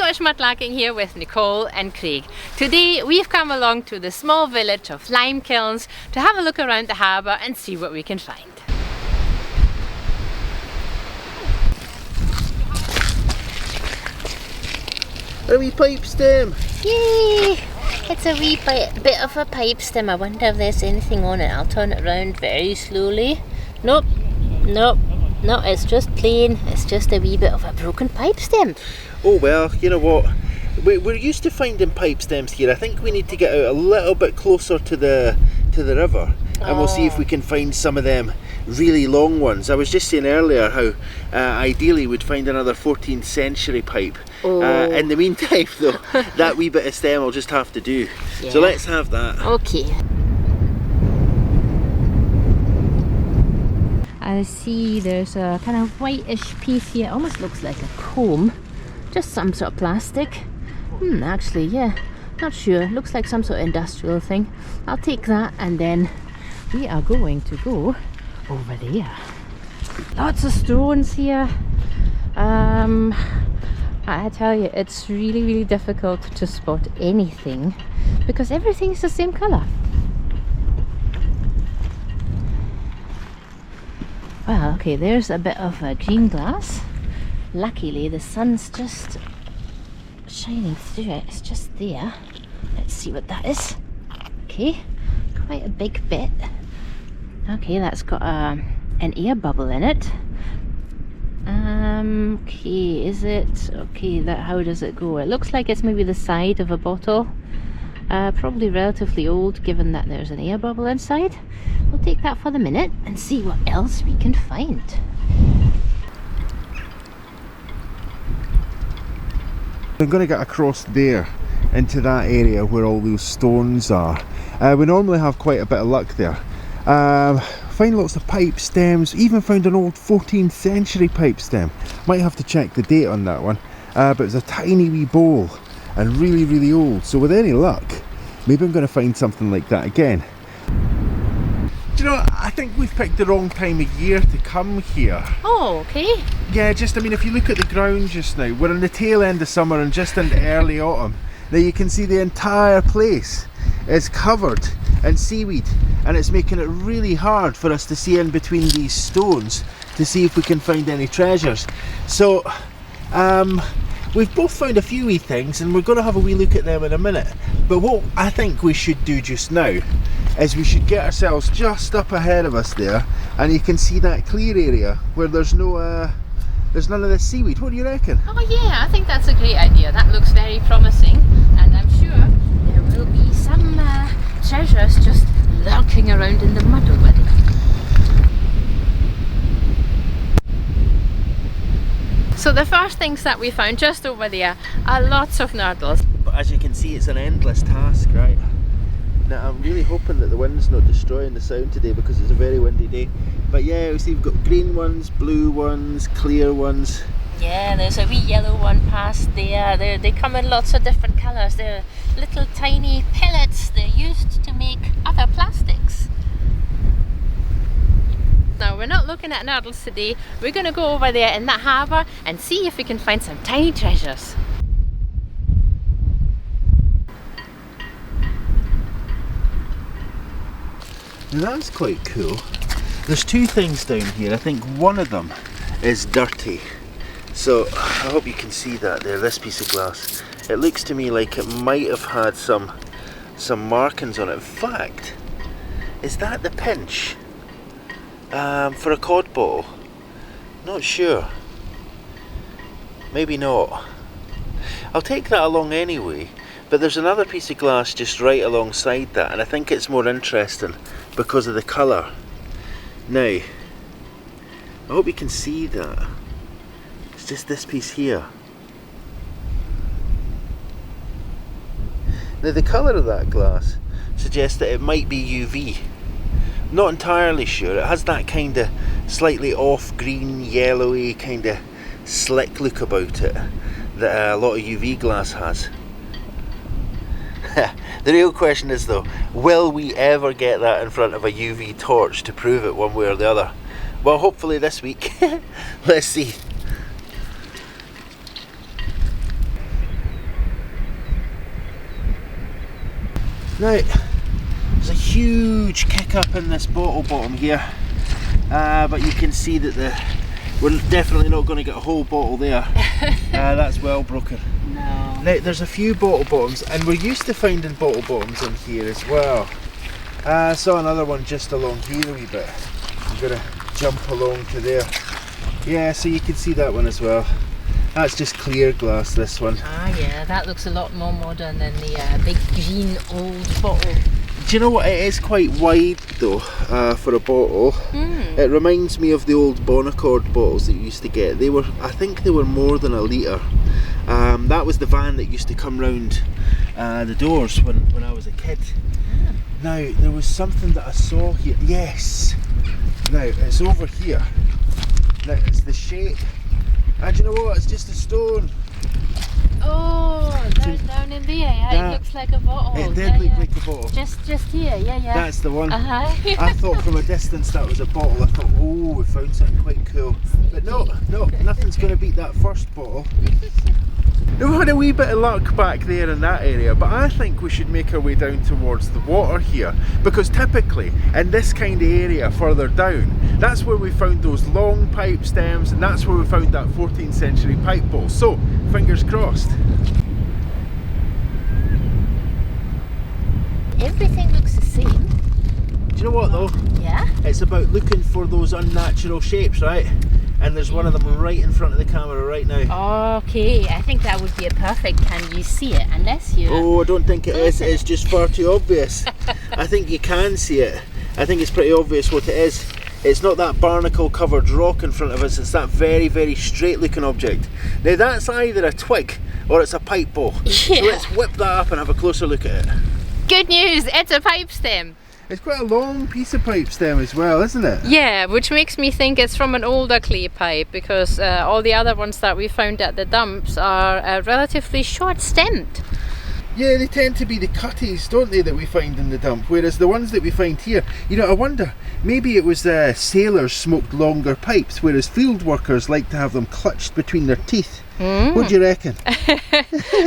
much Mudlarking here with Nicole and Craig. Today we've come along to the small village of Limekilns to have a look around the harbour and see what we can find. A wee pipe stem! Yay! It's a wee bit of a pipe stem. I wonder if there's anything on it. I'll turn it around very slowly. Nope, nope, no, it's just plain. It's just a wee bit of a broken pipe stem. Oh well, you know what? We're used to finding pipe stems here. I think we need to get out a little bit closer to the river, and we'll see if we can find some of them really long ones. I was just saying earlier how ideally we'd find another 14th century pipe. In the meantime though, that wee bit of stem will just have to do. Yeah. So let's have that. Okay. I see there's a kind of whitish piece here. It almost looks like a comb. Just some sort of plastic. Actually, yeah, not sure. Looks like some sort of industrial thing. I'll take that, and then we are going to go over there. Lots of stones here. I tell you, it's really difficult to spot anything because everything is the same colour. Well, okay, there's a bit of green glass. Luckily, the sun's just shining through it. It's just there. Let's see what that is. Okay, quite a big bit. Okay, that's got an air bubble in it. Okay, is it? Okay, how does it go? It looks like it's maybe the side of a bottle. Probably relatively old, given that there's an air bubble inside. We'll take that for the minute and see what else we can find. I'm going to get across there into that area where all those stones are. We normally have quite a bit of luck there. Find lots of pipe stems, even found an old 14th century pipe stem. Might have to check the date on that one, but it's a tiny wee bowl and really old, so with any luck maybe I'm going to find something like that again. Do you know, I think we've picked the wrong time of year to come here. Oh, okay. Yeah, I mean, if you look at the ground just now, we're in the tail end of summer and just into early autumn. Now you can see the entire place is covered in seaweed, and it's making it really hard for us to see in between these stones to see if we can find any treasures. So we've both found a few wee things, and we're going to have a wee look at them in a minute. But what I think we should do just now is we should get ourselves just up ahead of us there, and you can see that clear area where there's no there's none of this seaweed. What do you reckon? Oh yeah, I think that's a great idea. That looks very promising, and I'm sure there will be some treasures just lurking around in the mud already. So the first things that we found just over there are lots of nurdles. But as you can see, it's an endless task, right? Now I'm really hoping that the wind's not destroying the sound today because it's a very windy day. But yeah, we see we've got green ones, blue ones, clear ones. Yeah, there's a wee yellow one past there. They come in lots of different colours. They're little tiny pellets. They're used to make other plastics. Now we're not looking at nurdles today. We're going to go over there in that harbour and see if we can find some tiny treasures. Now that's quite cool. There's two things down here. I think one of them is dirty. So I hope you can see that there, this piece of glass. It looks to me like it might have had some markings on it. In fact, is that the pinch for a cod bottle? Not sure. Maybe not. I'll take that along anyway. But there's another piece of glass just right alongside that, and I think it's more interesting because of the colour. Now, I hope you can see that. It's just this piece here. Now the colour of that glass suggests that it might be UV. Not entirely sure. It has that kind of slightly off green, yellowy, kind of slick look about it that a lot of UV glass has. The real question is though, will we ever get that in front of a UV torch to prove it one way or the other? Well, hopefully this week. Let's see. Now, there's a huge kick up in this bottle bottom here, but you can see that we're definitely not going to get a whole bottle there. That's well broken. No. Now, there's a few bottle bottoms, and we're used to finding bottle bottoms in here as well. I saw another one just along here a wee bit. I'm going to jump along to there. Yeah, so you can see that one as well. That's just clear glass, this one. Ah yeah, that looks a lot more modern than the big green old bottle. Do you know what, it is quite wide though, for a bottle. It reminds me of the old Bonaccord bottles that you used to get. They were, I think they were more than a litre. That was the van that used to come round the doors when I was a kid. Now, there was something that I saw here. Yes! Now, it's over here. Now, it's the shape. And you know what? It's just a stone. Oh, down in there, yeah, it looks like a bottle. It did look like a bottle. Just here, yeah. That's the one. I thought from a distance that was a bottle. I thought, oh, we found something quite cool. But no, nothing's going to beat that first bottle. Now, we had a wee bit of luck back there in that area, but I think we should make our way down towards the water here, because typically in this kind of area further down, that's where we found those long pipe stems, and that's where we found that 14th century pipe bowl. So, fingers crossed. Everything looks the same. Do you know what though? Yeah? It's about looking for those unnatural shapes, right? And there's one of them right in front of the camera right now. Okay, I think that would be a perfect. Can you see it? Unless you... Oh, I don't think it is. It's just far too obvious. I think you can see it. I think it's pretty obvious what it is. It's not that barnacle covered rock in front of us, it's that very, very straight looking object. Now that's either a twig or it's a pipe bowl. Yeah. So let's whip that up and have a closer look at it. Good news, it's a pipe stem. It's quite a long piece of pipe stem as well, isn't it? Yeah, which makes me think it's from an older clay pipe, because all the other ones that we found at the dumps are relatively short stemmed. Yeah, they tend to be the cutties, don't they, that we find in the dump, whereas the ones that we find here, you know, I wonder, maybe it was sailors smoked longer pipes, whereas field workers like to have them clutched between their teeth. What do you reckon?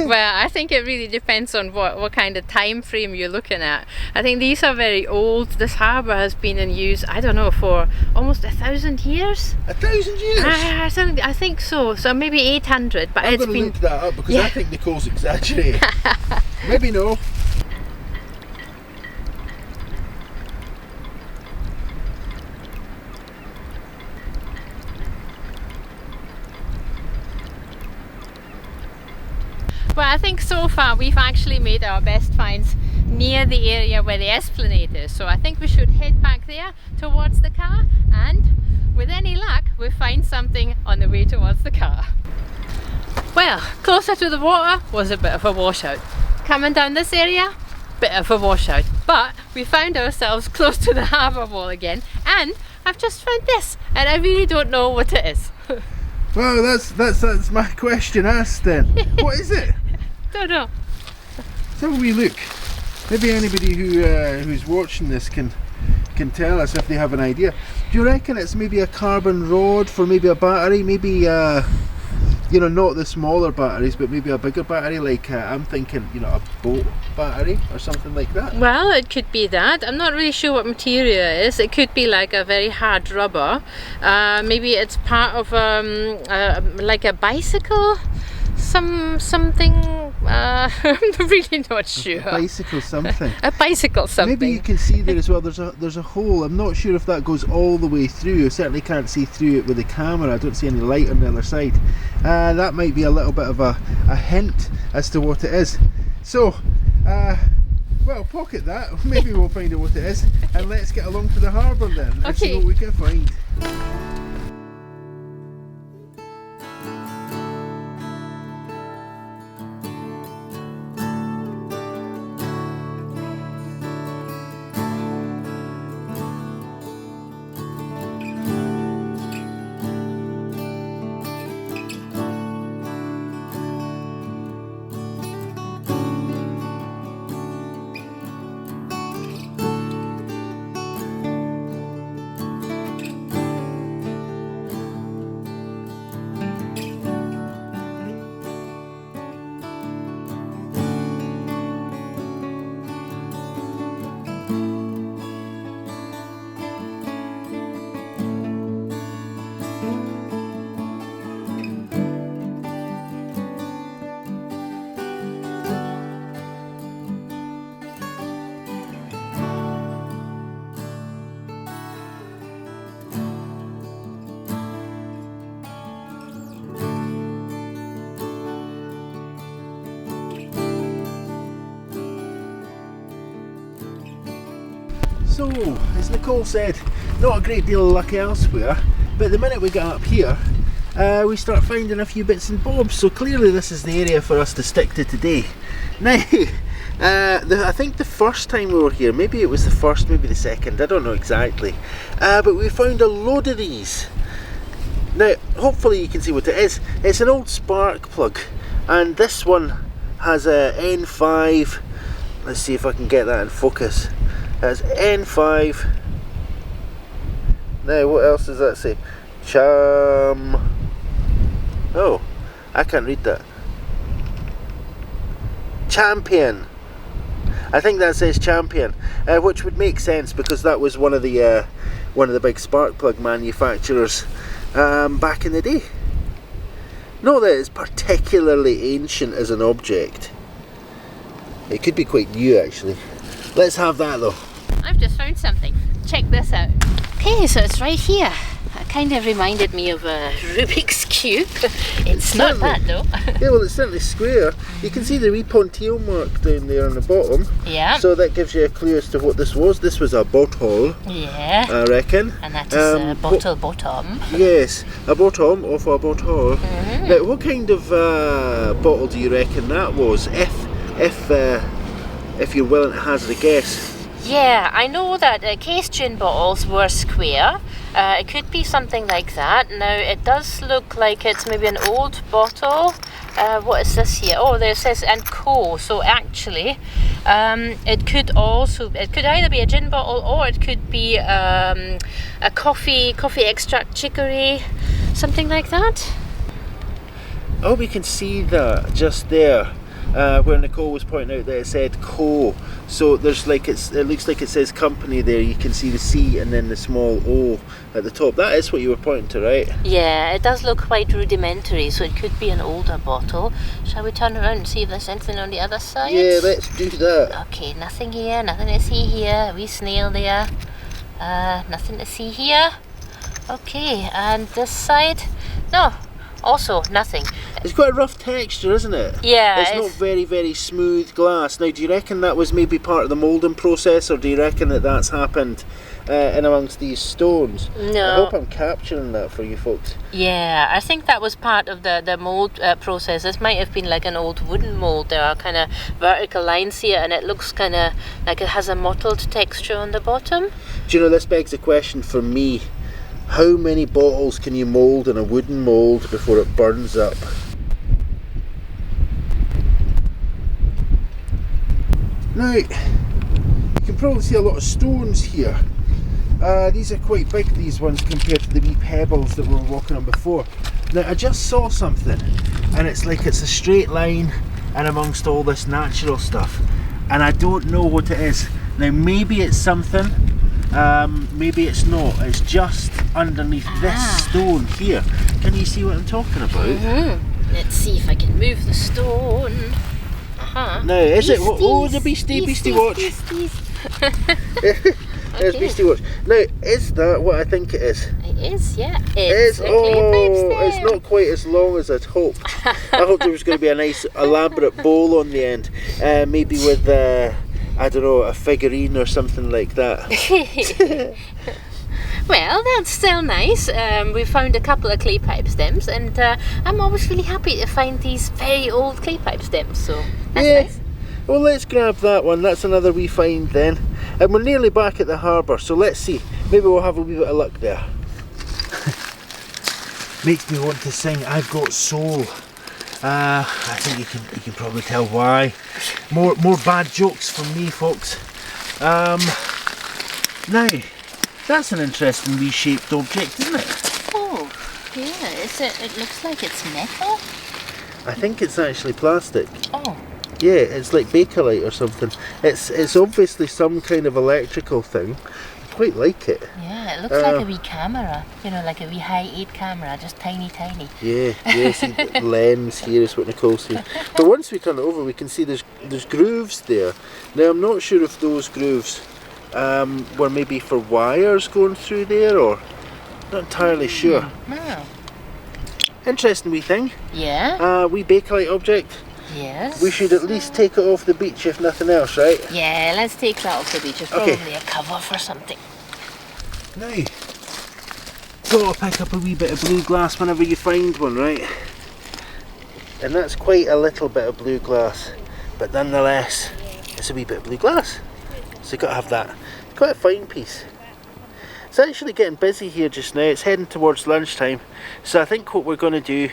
Well, I think it really depends on what kind of time frame you're looking at. I think these are very old. This harbour has been in use, I don't know, for almost 1,000 years. 1,000 years? I think so. So maybe 800. But I'm it's going to been... look that up because I think Nicole's exaggerating. Maybe no. Well, I think so far we've actually made our best finds near the area where the esplanade is. So I think we should head back there towards the car, and with any luck we'll find something on the way towards the car. Well, closer to the water was a bit of a washout. Coming down this area, bit of a washout. But we found ourselves close to the harbour wall again, and I've just found this, and I really don't know what it is. Well, that's my question asked then. What is it? Don't know. Let's have a wee look. Maybe anybody who's watching this can tell us if they have an idea. Do you reckon it's maybe a carbon rod for maybe a battery? Maybe you know, not the smaller batteries, but maybe a bigger battery, like I'm thinking, you know, a boat battery or something like that. Well, it could be that. I'm not really sure what material it is. It could be like a very hard rubber. Maybe it's part of like a bicycle, something. I'm really not sure. A bicycle something. A bicycle something. Maybe you can see there as well. There's a hole. I'm not sure if that goes all the way through. I certainly can't see through it with the camera. I don't see any light on the other side. That might be a little bit of a hint as to what it is. So, well, pocket that. Maybe we'll find out what it is, and let's get along to the harbour then and see what we can find. So, as Nicole said, not a great deal of luck elsewhere, but the minute we get up here, we start finding a few bits and bobs, so clearly this is the area for us to stick to today. Now, I think the first time we were here, maybe it was the first, maybe the second, I don't know exactly, but we found a load of these. Now, hopefully you can see what it is. It's an old spark plug, and this one has a N5, let's see if I can get that in focus. It has N5, now what else does that say? Oh, I can't read that. Champion. I think that says champion, which would make sense because that was one of the big spark plug manufacturers back in the day. Not that it's particularly ancient as an object. It could be quite new actually. Let's have that though. I've just found something. Check this out. Okay, so it's right here. It kind of reminded me of a Rubik's Cube. It's not that though. Yeah, well it's certainly square. You can see the wee pontille mark down there on the bottom. Yeah. So that gives you a clue as to what this was. This was a bottle. Yeah. I reckon. And that is a bottle bottom. Yes, a bottom of a bottle. Now, what kind of bottle do you reckon that was? If you're willing to hazard a guess. Yeah, I know that case gin bottles were square. It could be something like that. Now it does look like it's maybe an old bottle. What is this here? Oh, there it says and co. So actually, it could either be a gin bottle or it could be a coffee extract chicory, something like that. Oh, we can see that just there, where Nicole was pointing out that it said co. So there's like it looks like it says company there. You can see the C and then the small O at the top. That is what you were pointing to, right? Yeah, it does look quite rudimentary, so it could be an older bottle. Shall we turn around and see if there's anything on the other side? Yeah, let's do that. Okay, nothing here, nothing to see here. A wee snail there. Nothing to see here. Okay, and this side? No, also nothing. It's quite a rough texture, isn't it? Yeah. It's not very, very smooth glass. Now, do you reckon that was maybe part of the moulding process, or do you reckon that that's happened in amongst these stones? No. I hope I'm capturing that for you folks. Yeah, I think that was part of the mould process. This might have been like an old wooden mould. There are kind of vertical lines here, and it looks kind of like it has a mottled texture on the bottom. Do you know, this begs a question for me. How many bottles can you mould in a wooden mould before it burns up? Now, you can probably see a lot of stones here. These are quite big, these ones, compared to the wee pebbles that we were walking on before. Now, I just saw something, and it's like it's a straight line and amongst all this natural stuff, and I don't know what it is. Now, maybe it's something, maybe it's not. It's just underneath this stone here. Can you see what I'm talking about? Let's see if I can move the stone. Now, is it? Oh, the beastie watch. There's beastie watch. Now, is that what I think it is? It is, yeah. It's it's not quite as long as I'd hoped. I hoped there was going to be a nice elaborate bowl on the end, maybe with I don't know, a figurine or something like that. Well, that's still nice. We found a couple of clay pipe stems, and I'm always really happy to find these very old clay pipe stems, so that's nice. Well, let's grab that one. That's another wee find then. And we're nearly back at the harbour, so let's see. Maybe we'll have a wee bit of luck there. Makes me want to sing I've Got Soul. I think you can probably tell why. More bad jokes from me, folks. Now, that's an interesting wee shaped object, isn't it? Oh, yeah. It looks like it's metal. I think it's actually plastic. Oh. Yeah, it's like Bakelite or something. It's obviously some kind of electrical thing. I quite like it. Yeah, it looks like a wee camera. You know, like a wee high-8 camera, just tiny. Yeah, see the lens here is what Nicole said. But once we turn it over, we can see there's grooves there. Now, I'm not sure if those grooves were maybe for wires going through there, or not entirely sure. No. Interesting wee thing. Yeah. Wee Bakelite object. Yes. we should at least take it off the beach if nothing else, right? Yeah, let's take that off the beach. It's Okay. probably a cover for something. Now, gotta pick up a wee bit of blue glass whenever you find one, right? And that's quite a little bit of blue glass, but nonetheless, it's a wee bit of blue glass. So you've got to have that. It's quite a fine piece. It's actually getting busy here just now. It's heading towards lunchtime. So I think what we're going to do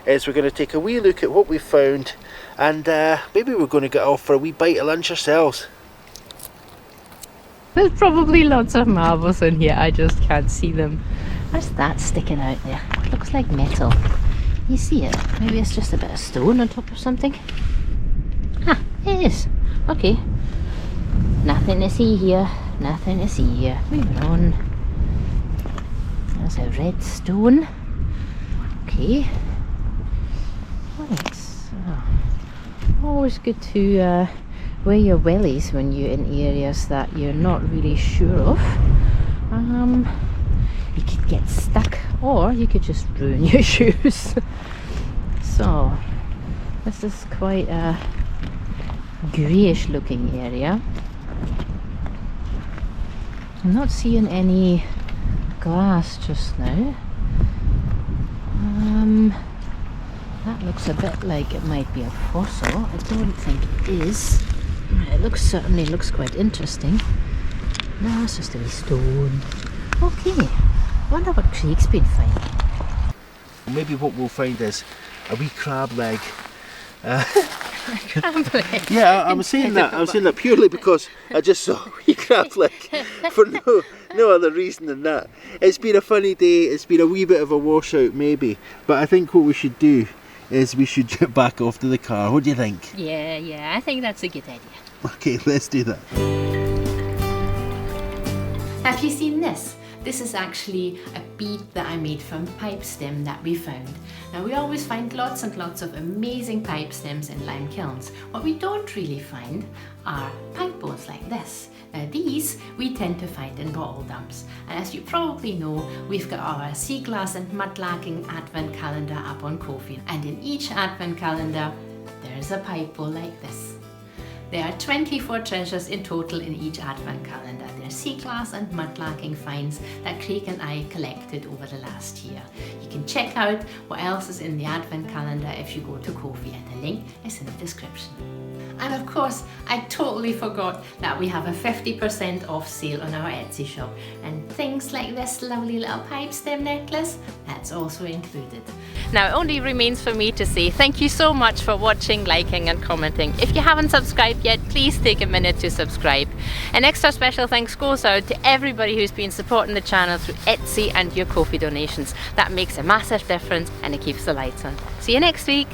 is we're going to take a wee look at what we've found, and maybe we're going to get off for a wee bite of lunch ourselves. There's probably lots of marbles in here, I just can't see them. What's that sticking out there? It looks like metal. You see it? Maybe it's just a bit of stone on top of something. Ah, it is. Okay. Nothing to see here. Nothing to see here. Moving on. There's a red stone. Okay. Right. So, always good to wear your wellies when you're in areas that you're not really sure of. You could get stuck, or you could just ruin your shoes. So this is quite a greyish looking area. I'm not seeing any glass just now. That looks a bit like it might be a fossil. I don't think it is. It certainly looks quite interesting. No, it's just a wee stone. Okay, I wonder what Craig's been finding. Maybe what we'll find is a wee crab leg. Crab leg? Yeah, I'm saying that. I'm saying that purely because I just saw a wee crab leg for no other reason than that. It's been a funny day. It's been a wee bit of a washout, maybe. But I think what we should do is we should get back off to the car. What do you think? Yeah, I think that's a good idea. Okay, let's do that. Have you seen this? This is actually a bead that I made from pipe stem that we found. Now we always find lots and lots of amazing pipe stems in lime kilns. What we don't really find are pipe bowls like this. Now these we tend to find in bottle dumps, and as you probably know, we've got our sea glass and mudlarking advent calendar up on Ko-fi, and in each advent calendar there's a pipe bowl like this. There are 24 treasures in total in each advent calendar. They're sea glass and mudlarking finds that Craig and I collected over the last year. You can check out what else is in the advent calendar if you go to Ko-fi, and the link is in the description. And of course, I totally forgot that we have a 50% off sale on our Etsy shop, and things like this lovely little pipe stem necklace, that's also included. Now it only remains for me to say thank you so much for watching, liking and commenting. If you haven't subscribed yet, please take a minute to subscribe. An extra special thanks goes out to everybody who's been supporting the channel through Etsy and your Ko-fi donations. That makes a massive difference and it keeps the lights on. See you next week.